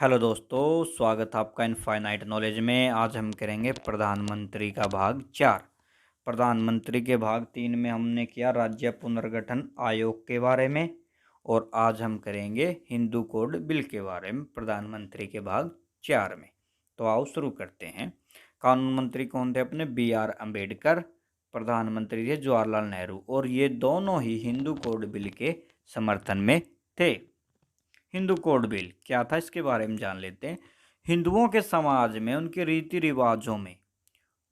Hello दोस्तों, स्वागत है आपका इनफाइनाइट नॉलेज में। आज हम करेंगे प्रधानमंत्री का भाग 4। प्रधानमंत्री के भाग 3 में हमने किया राज्य पुनर्गठन आयोग के बारे में, और आज हम करेंगे हिंदू कोड बिल के बारे में प्रधानमंत्री के भाग 4 में। तो आओ शुरू करते हैं। कानून मंत्री कौन थे अपने? B.R. अम्बेडकर। प्रधानमंत्री थे जवाहरलाल नेहरू, और ये दोनों ही हिंदू कोड बिल के समर्थन में थे। हिंदू कोड बिल क्या था, इसके बारे में जान लेते हैं। हिंदुओं के समाज में उनके रीति रिवाजों में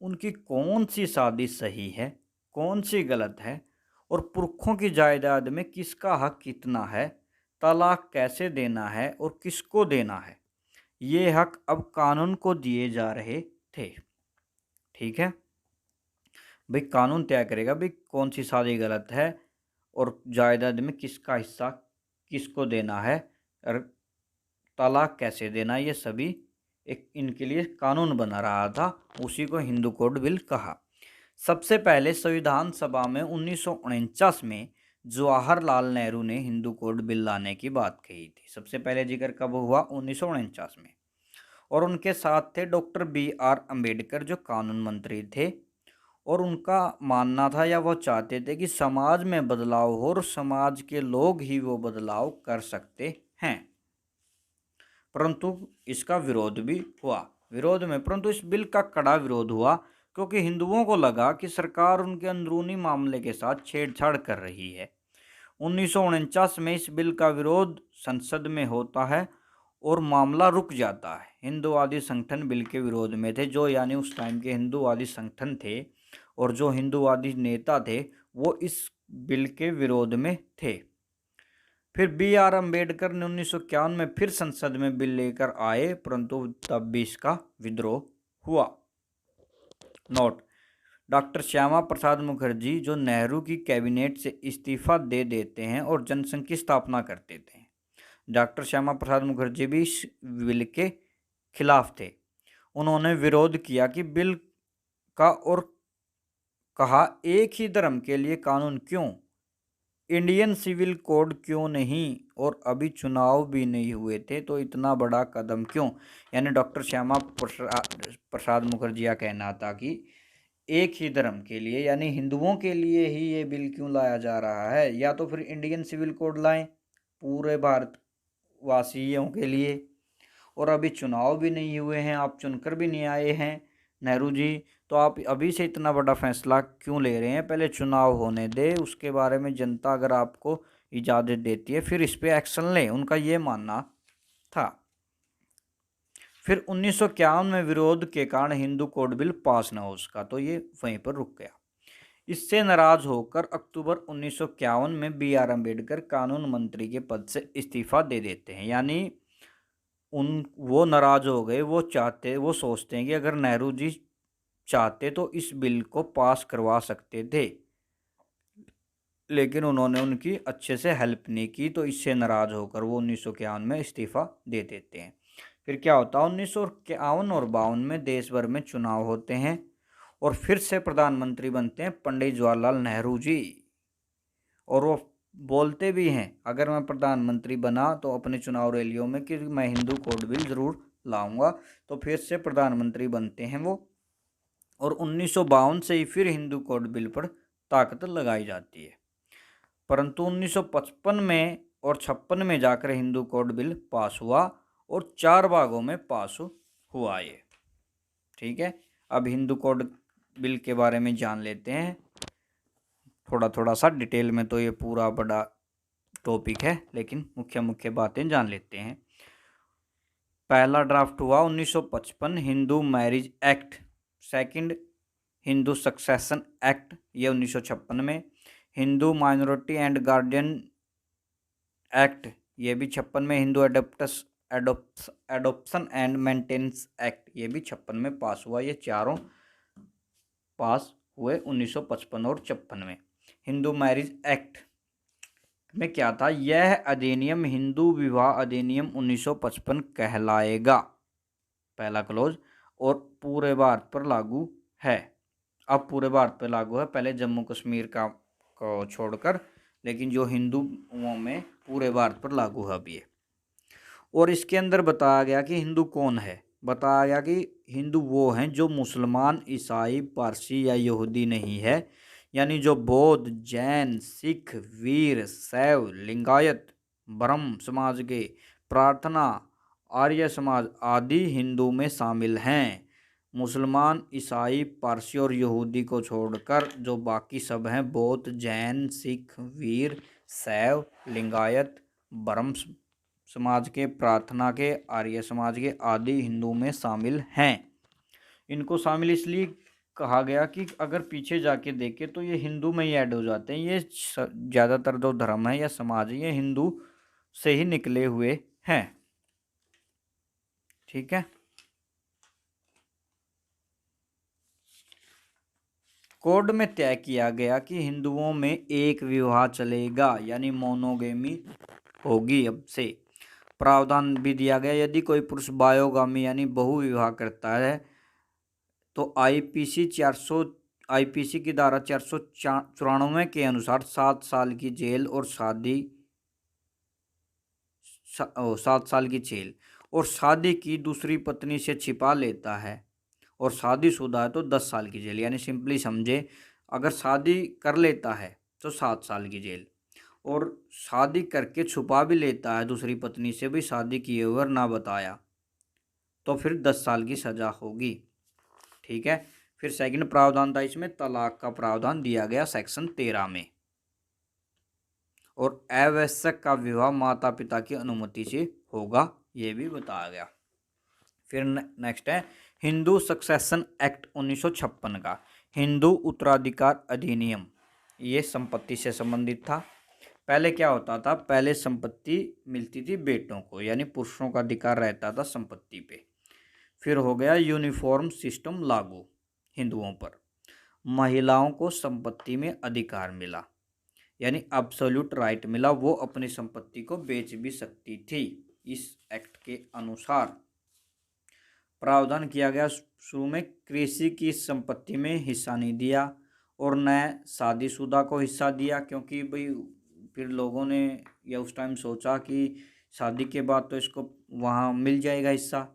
उनकी कौन सी शादी सही है, कौन सी गलत है, और पुरखों की जायदाद में किसका हक कितना है, तलाक कैसे देना है और किसको देना है, ये हक अब कानून को दिए जा रहे थे। ठीक है भाई, कानून तय करेगा भाई कौन सी शादी गलत है और जायदाद में किसका हिस्सा किसको देना है, और तलाक कैसे देना, ये सभी एक इनके लिए कानून बना रहा था। उसी को हिंदू कोड बिल कहा। सबसे पहले संविधान सभा में 1949 में जवाहरलाल नेहरू ने हिंदू कोड बिल लाने की बात कही थी। सबसे पहले जिक्र कब हुआ? 1949 में। और उनके साथ थे डॉक्टर B.R. अम्बेडकर, जो कानून मंत्री थे। और उनका मानना था, या वो चाहते थे कि समाज में बदलाव हो और समाज के लोग ही वो बदलाव कर सकते हैं। परंतु इसका विरोध भी हुआ। विरोध में परंतु इस बिल का कड़ा विरोध हुआ, क्योंकि हिंदुओं को लगा कि सरकार उनके अंदरूनी मामले के साथ छेड़छाड़ कर रही है। 1949 में इस बिल का विरोध संसद में होता है और मामला रुक जाता है। हिंदुवादी संगठन बिल के विरोध में थे, जो यानी उस टाइम के हिंदुवादी संगठन थे और जो हिंदुवादी नेता थे, वो इस बिल के विरोध में थे। फिर B.R. अम्बेडकर ने 1951 में फिर संसद में बिल लेकर आए, परंतु तब भी इसका विद्रोह हुआ। नोट: डॉक्टर श्यामा प्रसाद मुखर्जी, जो नेहरू की कैबिनेट से इस्तीफा दे देते हैं और जनसंघ की स्थापना कर देते हैं। डॉक्टर श्यामा प्रसाद मुखर्जी भी इस बिल के खिलाफ थे। उन्होंने विरोध किया कि बिल का, और कहा एक ही धर्म के लिए कानून क्यों, इंडियन सिविल कोड क्यों नहीं, और अभी चुनाव भी नहीं हुए थे, तो इतना बड़ा कदम क्यों। यानी डॉक्टर श्यामा प्रसाद मुखर्जी का कहना था कि एक ही धर्म के लिए यानी हिंदुओं के लिए ही ये बिल क्यों लाया जा रहा है, या तो फिर इंडियन सिविल कोड लाएं पूरे भारत वासियों के लिए। और अभी चुनाव भी नहीं हुए हैं, आप चुनकर भी नहीं आए हैं नेहरू जी, तो आप अभी से इतना बड़ा फैसला क्यों ले रहे हैं? पहले चुनाव होने दे, उसके बारे में जनता अगर आपको इजाज़त देती है फिर इस पे एक्शन लें, उनका ये मानना था। फिर 1951 में विरोध के कारण हिंदू कोड बिल पास न हो सका, तो ये वहीं पर रुक गया। इससे नाराज होकर अक्टूबर 1951 में B.R. अम्बेडकर कानून मंत्री के पद से इस्तीफा दे देते हैं। यानी वो नाराज हो गए। वो सोचते हैं कि अगर नेहरू जी चाहते तो इस बिल को पास करवा सकते थे, लेकिन उन्होंने उनकी अच्छे से हेल्प नहीं की, तो इससे नाराज होकर वो 1951 में इस्तीफा दे देते हैं। फिर क्या होता है? 1951 और 52 में देश भर में चुनाव होते हैं और फिर से प्रधानमंत्री बनते हैं पंडित जवाहरलाल नेहरू जी। और वो बोलते भी हैं, अगर मैं प्रधानमंत्री बना तो अपने चुनाव रैलियों में कि मैं हिंदू कोड बिल ज़रूर लाऊंगा। तो फिर से प्रधानमंत्री बनते हैं वो, और 1952 से ही फिर हिंदू कोड बिल पर ताकत लगाई जाती है। परंतु 1955 में और 56 में जाकर हिंदू कोड बिल पास हुआ और 4 भागों में पास हुआ ये। ठीक है, अब हिंदू कोड बिल के बारे में जान लेते हैं थोड़ा सा डिटेल में। तो ये पूरा बड़ा टॉपिक है, लेकिन मुख्य मुख्य बातें जान लेते हैं। पहला ड्राफ्ट हुआ 1955 Hindu marriage act. Second Hindu succession act, ये 1956 में। Hindu minority and guardian act, ये भी 56 में। Hindu adoption and maintenance act, ये भी 56 में पास हुआ। ये चारों पास हुए 1955 और 56 में। हिंदू मैरिज एक्ट में क्या था? यह अधिनियम हिंदू विवाह अधिनियम 1955 कहलाएगा, पहला क्लोज, और पूरे भारत पर लागू है। अब पूरे भारत पर लागू है, पहले जम्मू कश्मीर को छोड़कर, लेकिन जो हिंदुओं में पूरे भारत पर लागू है अब ये। और इसके अंदर बताया गया कि हिंदू कौन है। बताया गया कि हिंदू वो हैं जो मुसलमान, ईसाई, पारसी या यहूदी नहीं है, यानी जो बौद्ध, जैन, सिख, वीर, शैव, लिंगायत, ब्रह्म समाज के, प्रार्थना, आर्य समाज आदि हिंदू में शामिल हैं। मुसलमान, ईसाई, पारसी और यहूदी को छोड़कर जो बाकी सब हैं, बौद्ध, जैन, सिख, वीर, शैव, लिंगायत, ब्रह्म समाज के, प्रार्थना के, आर्य समाज के आदि हिंदू में शामिल हैं। इनको शामिल इसलिए कहा गया कि अगर पीछे जाके देखें तो ये हिंदू में ही ऐड हो जाते हैं। ये ज़्यादातर जो धर्म है या समाज है ये हिंदू से ही निकले हुए हैं। ठीक है। कोड में तय किया गया कि हिंदुओं में एक विवाह चलेगा, यानी मोनोगेमी होगी अब से। प्रावधान भी दिया गया यदि कोई पुरुष बायोगामी यानी बहुविवाह करता है तो आईपीसी की धारा 494 के अनुसार 7 साल की जेल और 7 साल की जेल, और शादी की दूसरी पत्नी से छिपा लेता है और शादीशुदा है तो 10 साल की जेल। यानी सिंपली समझे, अगर शादी कर लेता है तो 7 साल की जेल, और शादी करके छुपा भी लेता है दूसरी पत्नी से भी, शादी किए हुए ना बताया, तो फिर 10 साल की सजा होगी। ठीक है। फिर सेकंड प्रावधान था इसमें तलाक का प्रावधान दिया गया सेक्शन 13 में, और आवश्यक का विवाह माता पिता की अनुमति से होगा, ये भी बताया गया। फिर नेक्स्ट है हिंदू सक्सेशन एक्ट 1956 का हिंदू उत्तराधिकार अधिनियम। ये संपत्ति से संबंधित था। पहले क्या होता था, पहले संपत्ति मिलती थी बेटों को, यानी पुरुषों का अधिकार रहता था संपत्ति पे। फिर हो गया यूनिफॉर्म सिस्टम लागू हिंदुओं पर, महिलाओं को संपत्ति में अधिकार मिला, यानी अब्सोल्यूट राइट मिला, वो अपनी संपत्ति को बेच भी सकती थी इस एक्ट के अनुसार। प्रावधान किया गया शुरू में कृषि की संपत्ति में हिस्सा नहीं दिया, और न शादीशुदा को हिस्सा दिया, क्योंकि भाई फिर लोगों ने या उस टाइम सोचा कि शादी के बाद तो इसको वहाँ मिल जाएगा हिस्सा।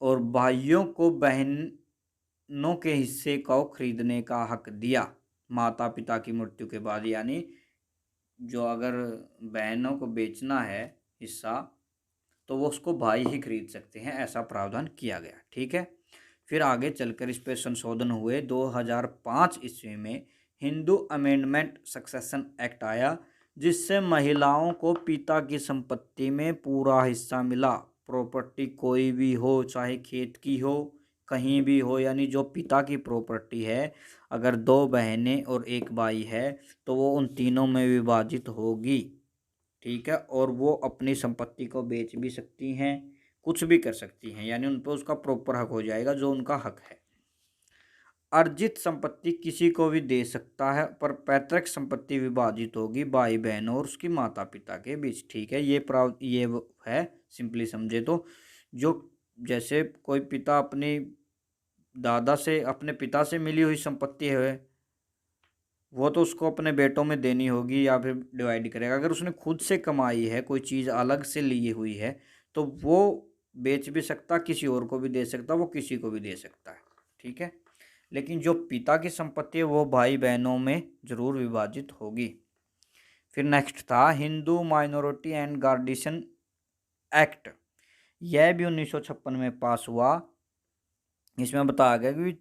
और भाइयों को बहनों के हिस्से को खरीदने का हक दिया माता पिता की मृत्यु के बाद, यानी जो अगर बहनों को बेचना है हिस्सा तो वो उसको भाई ही खरीद सकते हैं, ऐसा प्रावधान किया गया। ठीक है। फिर आगे चलकर इस पर संशोधन हुए। 2005 ईस्वी में हिंदू अमेंडमेंट सक्सेशन एक्ट आया, जिससे महिलाओं को पिता की संपत्ति में पूरा हिस्सा मिला। प्रॉपर्टी कोई भी हो, चाहे खेत की हो, कहीं भी हो, यानी जो पिता की प्रॉपर्टी है, अगर 2 बहनें और 1 भाई है तो वो उन तीनों में विभाजित होगी। ठीक है। और वो अपनी संपत्ति को बेच भी सकती हैं, कुछ भी कर सकती हैं, यानी उन पर उसका प्रॉपर हक हो जाएगा जो उनका हक है। अर्जित संपत्ति किसी को भी दे सकता है, पर पैतृक संपत्ति विभाजित होगी भाई बहनों और उसकी माता पिता के बीच। ठीक है। ये है सिंपली समझे तो, जो जैसे कोई पिता अपनी दादा से, अपने पिता से मिली हुई संपत्ति है, वो तो उसको अपने बेटों में देनी होगी या फिर डिवाइड करेगा। अगर उसने खुद से कमाई है, कोई चीज़ अलग से ली हुई है, तो वो बेच भी सकता, किसी और को भी दे सकता, वो किसी को भी दे सकता है। ठीक है। लेकिन जो पिता की संपत्ति है वो भाई बहनों में जरूर विभाजित होगी। फिर नेक्स्ट था हिंदू माइनॉरिटी एंड गार्डिशन एक्ट। यह भी 1956 में पास हुआ। इसमें बताया गया कि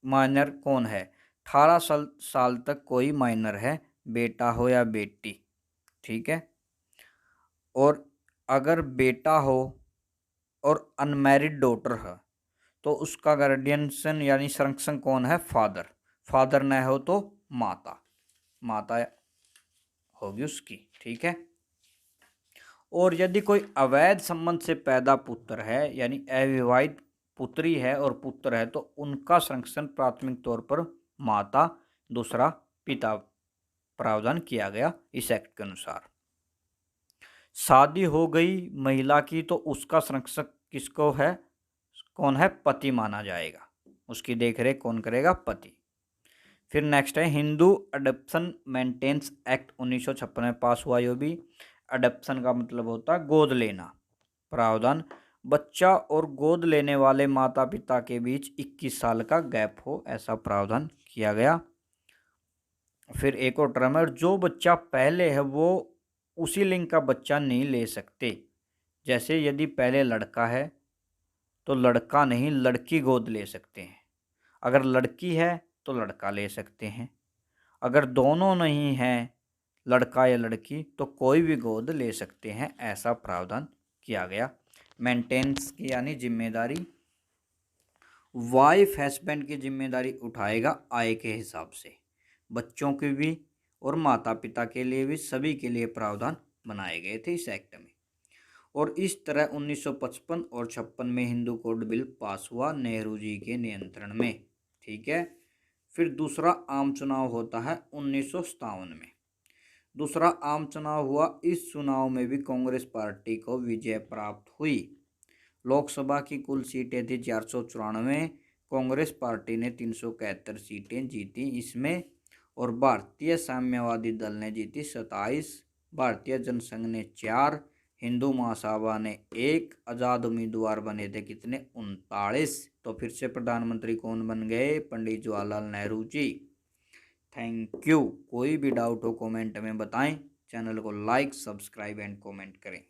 माइनर कौन है। 18 साल तक कोई माइनर है, बेटा हो या बेटी। ठीक है। और अगर बेटा हो और अनमैरिड डॉटर है तो उसका गार्डियनसन यानी संरक्षक कौन है, फादर। फादर न हो तो माता, माता होगी उसकी। ठीक है। और यदि कोई अवैध संबंध से पैदा पुत्र है, यानी अविवाहित पुत्री है और पुत्र है, तो उनका संरक्षण प्राथमिक तौर पर माता, दूसरा पिता। प्रावधान किया गया इस एक्ट के अनुसार। शादी हो गई महिला की तो उसका संरक्षक किसको है, कौन है, पति माना जाएगा। उसकी देखरेख कौन करेगा, पति। फिर नेक्स्ट है हिंदू अडॉप्शन मेंटेनेंस एक्ट 1956 में पास हुआ। यो भी अडॉप्शन का मतलब होता है गोद लेना। प्रावधान, बच्चा और गोद लेने वाले माता पिता के बीच 21 साल का गैप हो, ऐसा प्रावधान किया गया। फिर एक और टर्म है, जो बच्चा पहले है वो उसी लिंग का बच्चा नहीं ले सकते। जैसे यदि पहले लड़का है तो लड़का नहीं लड़की गोद ले सकते हैं, अगर लड़की है तो लड़का ले सकते हैं, अगर दोनों नहीं हैं लड़का या लड़की तो कोई भी गोद ले सकते हैं, ऐसा प्रावधान किया गया। मेंटेनेंस की यानी जिम्मेदारी, वाइफ हस्बैंड की जिम्मेदारी उठाएगा आय के हिसाब से, बच्चों की भी और माता पिता के लिए भी, सभी के लिए प्रावधान बनाए गए थे इस एक्ट में। और इस तरह 1955 और 56 में हिंदू कोड बिल पास हुआ नेहरू जी के नियंत्रण में। ठीक है। फिर दूसरा आम चुनाव होता है 1957 में। दूसरा आम चुनाव हुआ, इस चुनाव में भी कांग्रेस पार्टी को विजय प्राप्त हुई। लोकसभा की कुल सीटें थी 494, कांग्रेस पार्टी ने 371 सीटें जीती इसमें, और भारतीय साम्यवादी दल ने जीती 27, भारतीय जनसंघ ने 4, हिंदू महासभा ने 1, आज़ाद उम्मीदवार बने थे कितने, 39। तो फिर से प्रधानमंत्री कौन बन गए, पंडित जवाहरलाल नेहरू जी। Thank you. कोई भी डाउट हो कमेंट में बताएं, चैनल को लाइक सब्सक्राइब एंड कमेंट करें।